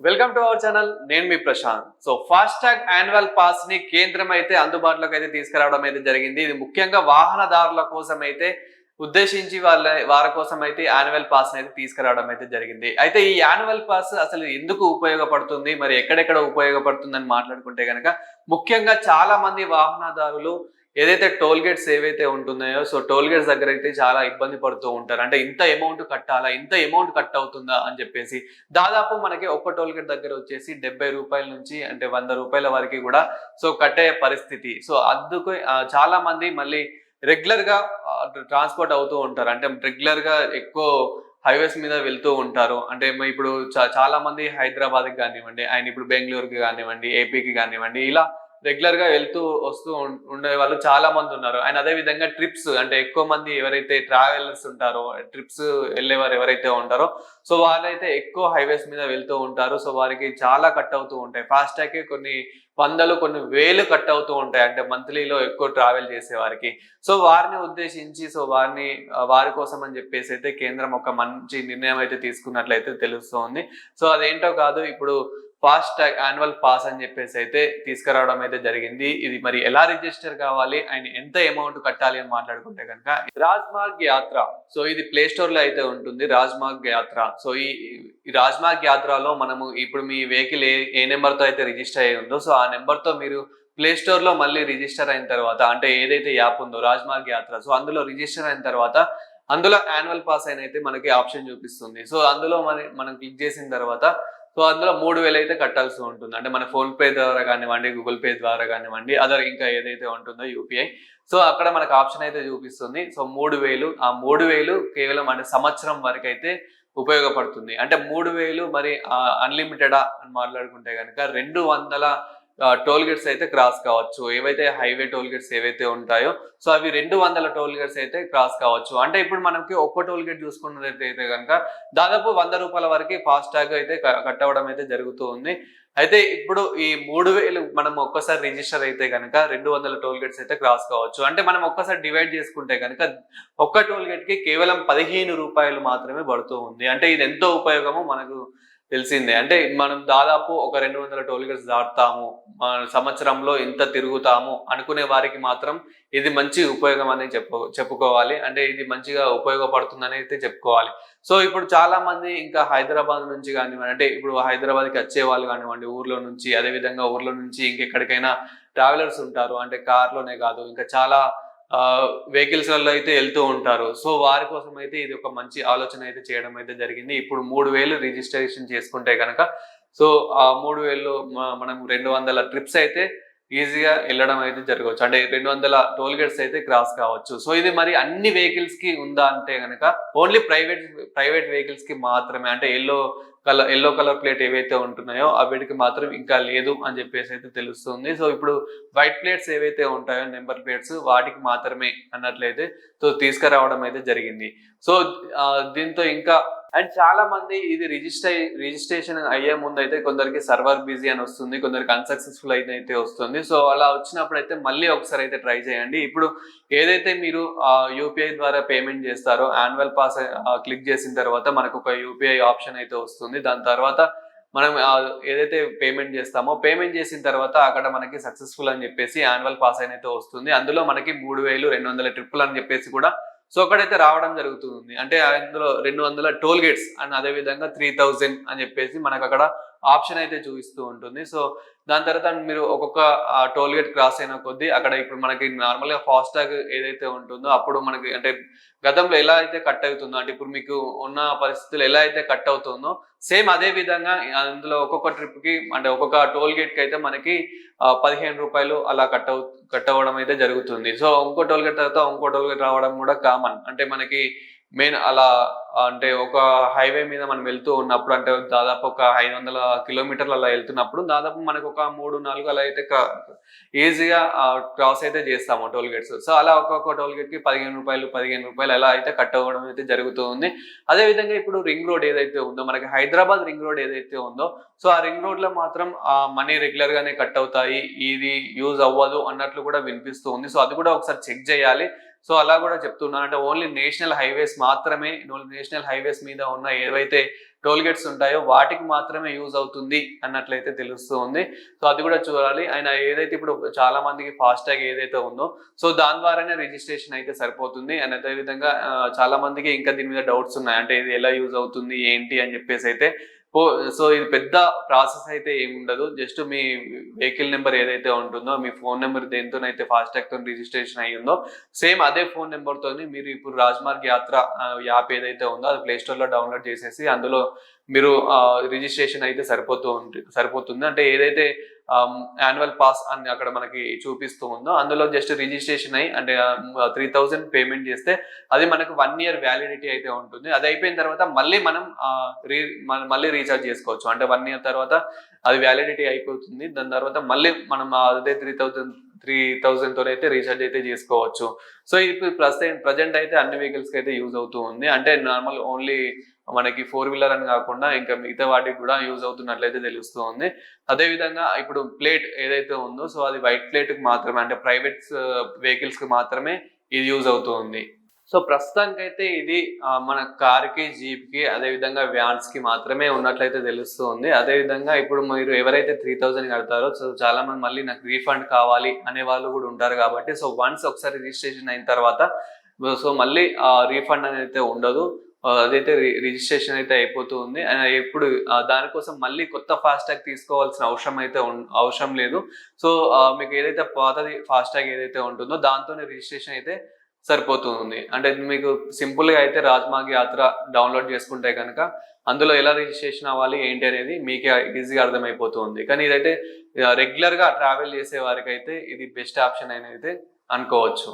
Welcome to our channel. నేను మీ Prashanth. So FASTag annual pass ని కేంద్రం అయితే అందుబాటులోకి అయితే తీసుకురావడం అయితే జరిగింది. ఇది ముఖ్యంగా వాహనదారుల కోసం అయితే ఉద్దేశించి వారి కోసం అయితే యాన్యువల్ పాస్ అయితే తీసుకురావడం అయితే జరిగింది. అయితే ఈ యాన్యువల్ పాస్ అసలు ఎందుకు ఉపయోగపడుతుంది, మరి ఎక్కడెక్కడ ఉపయోగపడుతుందని మాట్లాడుకుంటే గనక ముఖ్యంగా చాలా మంది వాహనదారులు ఏదైతే టోల్ గేట్స్ ఏవైతే ఉంటున్నాయో, సో టోల్ గేట్స్ దగ్గర అయితే చాలా ఇబ్బంది పడుతూ ఉంటారు. అంటే ఇంత అమౌంట్ కట్టాలా, ఇంత అమౌంట్ కట్ అవుతుందా అని చెప్పేసి దాదాపు మనకి ఒక్క టోల్ గేట్ దగ్గర వచ్చేసి ₹70 నుంచి అంటే ₹100 వరకు కూడా సో కట్టే పరిస్థితి. సో అందుకు చాలా మంది మళ్ళీ రెగ్యులర్ గా ట్రాన్స్పోర్ట్ అవుతూ ఉంటారు. అంటే రెగ్యులర్ గా ఎక్కువ హైవేస్ మీద వెళ్తూ ఉంటారు. అంటే ఇప్పుడు చాలా మంది హైదరాబాద్కి కానివ్వండి, ఆయన ఇప్పుడు బెంగళూరుకి కానివ్వండి, ఏపీకి కానివ్వండి, ఇలా రెగ్యులర్ గా వెళ్తూ వస్తూ ఉండే వాళ్ళు చాలా మంది ఉన్నారు. అండ్ అదే విధంగా ట్రిప్స్ అంటే ఎక్కువ మంది ఎవరైతే ట్రావెలర్స్ ఉంటారో, ట్రిప్స్ వెళ్ళేవారు ఎవరైతే ఉంటారో, సో వాళ్ళైతే ఎక్కువ హైవేస్ మీద వెళ్తూ ఉంటారు. సో వారికి చాలా కట్ అవుతూ ఉంటాయి. ఫాస్టాగ్ కొన్ని వందలు కొన్ని వేలు కట్ అవుతూ ఉంటాయి. అంటే మంత్లీలో ఎక్కువ ట్రావెల్ చేసే వారికి. సో వారిని ఉద్దేశించి సో వారి కోసం అని చెప్పేసి అయితే కేంద్రం ఒక మంచి నిర్ణయం అయితే తీసుకున్నట్లయితే తెలుస్తోంది. సో అదేంటో కాదు, ఇప్పుడు ఫాస్టాగ్ యాన్యువల్ పాస్ అని చెప్పేసి అయితే తీసుకురావడం అయితే జరిగింది. ఇది మరి ఎలా రిజిస్టర్ కావాలి అండ్ ఎంత అమౌంట్ కట్టాలి అని మాట్లాడుకుంటే కనుక రాజ్మార్గ్ యాత్ర, సో ఇది ప్లే స్టోర్ లో అయితే ఉంటుంది. రాజ్మార్గ్ యాత్ర, సో ఈ రాజ్మార్గ్ యాత్రలో మనము ఇప్పుడు మీ వెహికల్ ఏ నెంబర్ తో అయితే రిజిస్టర్ అయ్యి ఉందో, సో ఆ నెంబర్ తో మీరు ప్లే స్టోర్ లో మళ్ళీ రిజిస్టర్ అయిన తర్వాత, అంటే ఏదైతే యాప్ ఉందో రాజ్మార్గ్ యాత్ర, సో అందులో రిజిస్టర్ అయిన తర్వాత అందులో యాన్యువల్ పాస్ అయిన అయితే మనకి ఆప్షన్ చూపిస్తుంది. సో అందులో మనం క్లిక్ చేసిన తర్వాత సో అందులో 3000 అయితే కట్టాల్సి ఉంటుంది. అంటే మన ఫోన్ పే ద్వారా కానివ్వండి, గూగుల్ పే ద్వారా కానివ్వండి, అదర్ ఇంకా ఏదైతే ఉంటుందో యూపీఐ, సో అక్కడ మనకు ఆప్షన్ అయితే చూపిస్తుంది. సో 3000, ఆ 3000 కేవలం అంటే సంవత్సరం వరకు అయితే ఉపయోగపడుతుంది. అంటే 3000 మరి అన్లిమిటెడా అని మాట్లాడుకుంటే కనుక 200 టోల్ గేట్స్ అయితే క్రాస్ కావచ్చు. ఏవైతే హైవే టోల్ గేట్స్ ఏవైతే ఉంటాయో, సో అవి 200 టోల్ గేట్స్ అయితే క్రాస్ కావచ్చు. అంటే ఇప్పుడు మనకి ఒక్క టోల్ గేట్ చూసుకున్నట్లయితే కనుక దాదాపు ₹100 వరకు ఫాస్టాగ్ అయితే కట్ అవ్వడం అయితే జరుగుతూ ఉంది. అయితే ఇప్పుడు ఈ 3000 మనం ఒక్కసారి రిజిస్టర్ అయితే కనుక 200 టోల్ గేట్స్ అయితే క్రాస్ కావచ్చు. అంటే మనం ఒక్కసారి డివైడ్ చేసుకుంటే కనుక ఒక్క టోల్ గేట్ కి కేవలం ₹15 మాత్రమే పడుతూ ఉంది. అంటే ఇది ఎంతో ఉపయోగమో మనకు తెలిసిందే. అంటే మనం దాదాపు ఒక 200 టోల్ గేట్స్ దాటుతాము, సంవత్సరంలో ఇంత తిరుగుతాము అనుకునే వారికి మాత్రం ఇది మంచి ఉపయోగం అని చెప్పుకోవాలి. అంటే ఇది మంచిగా ఉపయోగపడుతుందని అయితే చెప్పుకోవాలి. సో ఇప్పుడు చాలా మంది ఇంకా హైదరాబాద్ నుంచి కానివ్వండి, అంటే ఇప్పుడు హైదరాబాద్కి వచ్చే వాళ్ళు కానివ్వండి ఊర్లో నుంచి, అదే విధంగా ఊర్లో నుంచి ఇంకెక్కడికైనా ట్రావెలర్స్ ఉంటారు. అంటే కార్లోనే కాదు ఇంకా చాలా వెహికల్స్ లలో అయితే వెళ్తూ ఉంటారు. సో వారి కోసం అయితే ఇది ఒక మంచి ఆలోచన అయితే చేయడం అయితే జరిగింది. ఇప్పుడు 3000 రిజిస్ట్రేషన్ చేసుకుంటే కనుక సో ఆ 3000 మనం 200 ట్రిప్స్ అయితే ఈజీగా వెళ్ళడం అయితే జరగవచ్చు. అంటే 200 టోల్ గేట్స్ అయితే క్రాస్ కావచ్చు. సో ఇది మరి అన్ని వెహికల్స్ కి ఉందా అంటే కనుక ఓన్లీ ప్రైవేట్ వెహికల్స్ కి మాత్రమే. అంటే ఎల్లో కలర్ ప్లేట్ ఏవైతే ఉంటున్నాయో వీటికి మాత్రం ఇంకా లేదు అని చెప్పేసి అయితే తెలుస్తుంది. సో ఇప్పుడు వైట్ ప్లేట్స్ ఏవైతే ఉంటాయో నెంబర్ ప్లేట్స్ వాటికి మాత్రమే అన్నట్లయితే సో తీసుకురావడం అయితే జరిగింది. సో దీంతో ఇంకా అండ్ చాలా మంది ఇది రిజిస్ట్రేషన్ అయ్యే ముందు అయితే కొందరికి సర్వర్ బిజీ అని వస్తుంది, కొందరికి అన్సక్సెస్ఫుల్ అయితే వస్తుంది. సో అలా వచ్చినప్పుడు అయితే మళ్ళీ ఒకసారి అయితే ట్రై చేయండి. ఇప్పుడు ఏదైతే మీరు యూపీఐ ద్వారా పేమెంట్ చేస్తారో యాన్యువల్ పాస్ క్లిక్ చేసిన తర్వాత మనకు ఒక యూపీఐ ఆప్షన్ అయితే వస్తుంది. దాని తర్వాత మనం ఏదైతే పేమెంట్ చేస్తామో పేమెంట్ చేసిన తర్వాత అక్కడ మనకి సక్సెస్ఫుల్ అని చెప్పేసి యాన్యువల్ పాస్ అయితే వస్తుంది. అందులో మనకి 3200 ట్రిప్పులు అని చెప్పేసి కూడా సో అక్కడైతే రావడం జరుగుతుంది. అంటే అందులో 200 టోల్ గేట్స్ అండ్ అదే విధంగా 3000 అని చెప్పేసి మనకు అక్కడ ఆప్షన్ అయితే చూపిస్తూ ఉంటుంది. సో దాని తర్వాత మీరు ఒక్కొక్క టోల్ గేట్ క్రాస్ అయిన కొద్దీ అక్కడ ఇప్పుడు మనకి నార్మల్ గా ఫాస్టాగ్ ఏదైతే ఉంటుందో అప్పుడు మనకి అంటే గతంలో ఎలా అయితే కట్ అవుతుందో, అంటే ఇప్పుడు మీకు ఉన్న పరిస్థితులు ఎలా అయితే కట్ అవుతుందో సేమ్ అదే విధంగా అందులో ఒక్కొక్క ట్రిప్ కి అంటే ఒక్కొక్క టోల్ గేట్ కి అయితే మనకి ₹15 అలా కట్ అవ్వడం అయితే జరుగుతుంది. సో ఇంకో టోల్ గేట్ తర్వాత ఇంకో టోల్ గేట్ రావడం కూడా కామన్. అంటే మనకి మెయిన్ అలా అంటే ఒక హైవే మీద మనం వెళ్తూ ఉన్నప్పుడు అంటే దాదాపు ఒక 500 కిలోమీటర్లు అలా వెళ్తున్నప్పుడు దాదాపు మనకు ఒక 3-4 అలా అయితే ఈజీగా క్రాస్ అయితే చేస్తాము టోల్ గేట్స్. సో అలా ఒక్కొక్క టోల్ గేట్ కి ₹15 అలా అయితే కట్ అవ్వడం అయితే జరుగుతూ ఉంది. అదే విధంగా ఇప్పుడు రింగ్ రోడ్ ఏదైతే ఉందో మనకి హైదరాబాద్ రింగ్ రోడ్ ఏదైతే ఉందో సో ఆ రింగ్ రోడ్ లో మాత్రం మనీ రెగ్యులర్ గానే కట్ అవుతాయి, ఇది యూజ్ అవ్వదు అన్నట్లు కూడా వినిపిస్తూ ఉంది. సో అది కూడా ఒకసారి చెక్ చేయాలి. సో అలా కూడా చెప్తున్నారు. అంటే ఓన్లీ నేషనల్ హైవేస్ మాత్రమే, నేషనల్ హైవేస్ మీద ఉన్న ఏవైతే టోల్ గేట్స్ ఉంటాయో వాటికి మాత్రమే యూజ్ అవుతుంది అన్నట్లయితే తెలుస్తూ ఉంది. సో అది కూడా చూడాలి. ఆయన ఏదైతే ఇప్పుడు చాలా మందికి ఫాస్టాగ్ ఏదైతే ఉందో సో దాని ద్వారానే రిజిస్ట్రేషన్ అయితే సరిపోతుంది. అండ్ అదే విధంగా చాలా మందికి ఇంకా దీని మీద డౌట్స్ ఉన్నాయి. అంటే ఇది ఎలా యూజ్ అవుతుంది ఏంటి అని చెప్పేసి అయితే సో ఇది పెద్ద ప్రాసెస్ అయితే ఏమి ఉండదు. జస్ట్ మీ వెహికల్ నెంబర్ ఏదైతే ఉంటుందో, మీ ఫోన్ నెంబర్ దేనితోనైతే ఫాస్టాగ్ తో రిజిస్ట్రేషన్ అయ్యిందో సేమ్ అదే ఫోన్ నెంబర్ తోని మీరు ఇప్పుడు రాజ్మార్గ్ యాత్ర యాప్ ఏదైతే ఉందో అది ప్లే స్టోర్ లో డౌన్లోడ్ చేసేసి అందులో మీరు రిజిస్ట్రేషన్ అయితే సరిపోతుంది. అంటే ఏదైతే యాన్యువల్ పాస్ అని అక్కడ మనకి చూపిస్తూ ఉందో అందులో జస్ట్ రిజిస్ట్రేషన్ అయ్యి అంటే 3000 పేమెంట్ చేస్తే అది మనకు 1 year వ్యాలిడిటీ అయితే ఉంటుంది. అది అయిపోయిన తర్వాత మళ్ళీ మనం మళ్ళీ రీఛార్జ్ చేసుకోవచ్చు. అంటే 1 year తర్వాత అది వ్యాలిడిటీ అయిపోతుంది. దాని తర్వాత మళ్ళీ మనం అదే 3000 తోనైతే రీఛార్జ్ అయితే చేసుకోవచ్చు. సో ఇప్పుడు ప్రజెంట్ అయితే అన్ని వెహికల్స్ కి అయితే యూజ్ అవుతూ ఉంది. అంటే నార్మల్ ఓన్లీ మనకి 4 వీలర్ అని కాకుండా ఇంకా మిగతా వాటికి కూడా యూజ్ అవుతున్నట్లయితే తెలుస్తూ ఉంది. అదే విధంగా ఇప్పుడు ప్లేట్ ఏదైతే ఉందో సో అది వైట్ ప్లేట్ కి మాత్రమే, అంటే ప్రైవేట్ వెహికల్స్ కి మాత్రమే ఇది యూజ్ అవుతూ ఉంది. సో ప్రస్తుతానికైతే ఇది మన కార్ కి, జీప్ కి, అదే విధంగా వ్యాన్స్ కి మాత్రమే ఉన్నట్లయితే తెలుస్తూ ఉంది. అదే విధంగా ఇప్పుడు మీరు ఎవరైతే 3000 కడతారో సో చాలా మంది మళ్ళీ నాకు రీఫండ్ కావాలి అనే వాళ్ళు కూడా ఉంటారు కాబట్టి సో వన్స్ ఒకసారి రిజిస్ట్రేషన్ అయిన తర్వాత సో మళ్ళీ రీఫండ్ అనేది అయితే ఉండదు. అదైతే రిజిస్ట్రేషన్ అయితే అయిపోతూ ఉంది. ఇప్పుడు దానికోసం మళ్ళీ కొత్త ఫాస్టాగ్ తీసుకోవాల్సిన అవసరం లేదు. సో మీకు ఏదైతే పాతది ఫాస్టాగ్ ఏదైతే ఉంటుందో దాంతోనే రిజిస్ట్రేషన్ అయితే సరిపోతుంది. అంటే మీకు సింపుల్ గా అయితే రాజ్మార్గ్ యాత్ర డౌన్లోడ్ చేసుకుంటే కనుక అందులో ఎలా రిజిస్ట్రేషన్ అవ్వాలి ఏంటి అనేది మీకే ఈజీగా అర్థమైపోతుంది. కానీ ఇదైతే రెగ్యులర్ గా ట్రావెల్ చేసే వారికి అయితే ఇది బెస్ట్ ఆప్షన్ అనేది అనుకోవచ్చు.